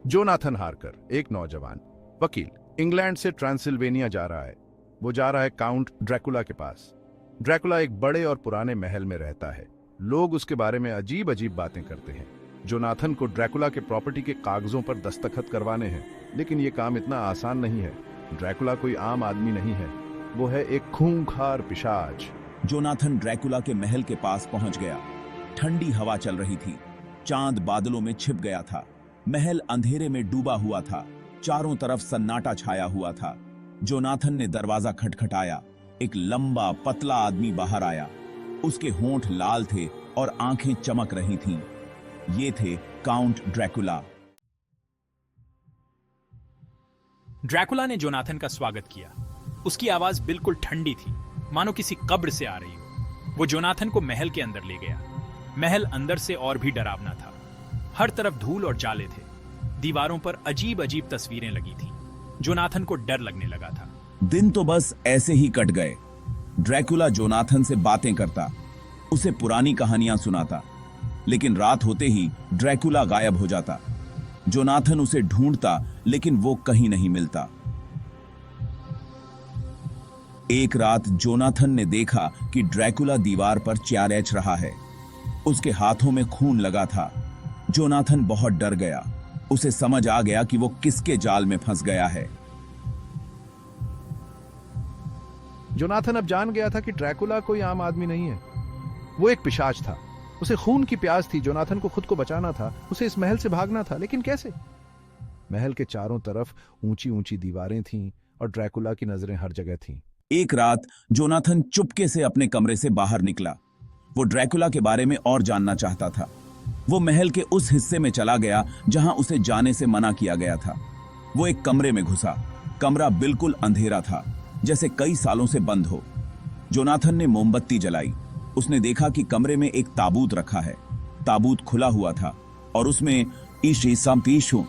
Jonathan Harker, एक नौजवान वकील, इंग्लैंड से ट्रांसिल्वेनिया जा रहा है। वो जा रहा है काउंट ड्रैकुला के पास। ड्रैकुला एक बड़े और पुराने महल में रहता है। लोग उसके बारे में अजीब अजीब बातें करते हैं। जोनाथन को ड्रैकुला के प्रॉपर्टी के कागजों पर दस्तखत करवाने हैं, लेकिन ये काम इतना आसान नहीं है। ड्रैकुला कोई आम आदमी नहीं है, वो है एक खूंखार पिशाच। जोनाथन ड्रैकुला के महल के पास पहुंच गया। ठंडी हवा चल रही थी, चांद बादलों में छिप गया था। महल अंधेरे में डूबा हुआ था, चारों तरफ सन्नाटा छाया हुआ था। जोनाथन ने दरवाजा खटखटाया। एक लंबा पतला आदमी बाहर आया। उसके होंठ लाल थे और आंखें चमक रही थीं। ये थे काउंट ड्रैकुला। ड्रैकुला ने जोनाथन का स्वागत किया। उसकी आवाज बिल्कुल ठंडी थी, मानो किसी कब्र से आ रही हो। वो जोनाथन को महल के अंदर ले गया। महल अंदर से और भी डरावना था। हर तरफ धूल और जाले थे। दीवारों पर अजीब अजीब तस्वीरें लगी थीं। जोनाथन को डर लगने लगा था। दिन तो बस ऐसे ही कट गए। ड्रैकुला जोनाथन से बातें करता, उसे पुरानी कहानियां सुनाता, लेकिन रात होते ही ड्रैकुला गायब हो जाता। जोनाथन उसे ढूंढता, लेकिन वो कहीं नहीं मिलता। एक रात जोनाथन ने देखा कि ड्रैकुला दीवार पर चियारेच रहा है। उसके हाथों में खून लगा था। जोनाथन बहुत डर गया। उसे समझ आ गया कि वो किसके जाल में फंस गया है। जोनाथन अब जान गया था कि ड्रैकुला कोई आम आदमी नहीं है, वो एक पिशाच था। उसे खून की प्यास थी। जोनाथन को खुद को बचाना था। उसे इस महल से भागना था, लेकिन कैसे? महल के चारों तरफ ऊंची ऊंची दीवारें थीं और ड्रैकुला की नजरें हर जगह थीं। एक रात जोनाथन चुपके से अपने कमरे से बाहर निकला। वो ड्रैकुला के बारे में और जानना चाहता था। वो महल के उस हिस्से में चला गया जहां उसे जाने से मना किया गया था। वो एक कमरे में घुसा। कमरा बिल्कुल अंधेरा था, जैसे कई सालों से बंद हो। जोनाथन ने मोमबत्ती जलाई। उसने देखा कि कमरे में एक ताबूत रखा है। ताबूत खुला हुआ था और उसमें ईशी संपीशु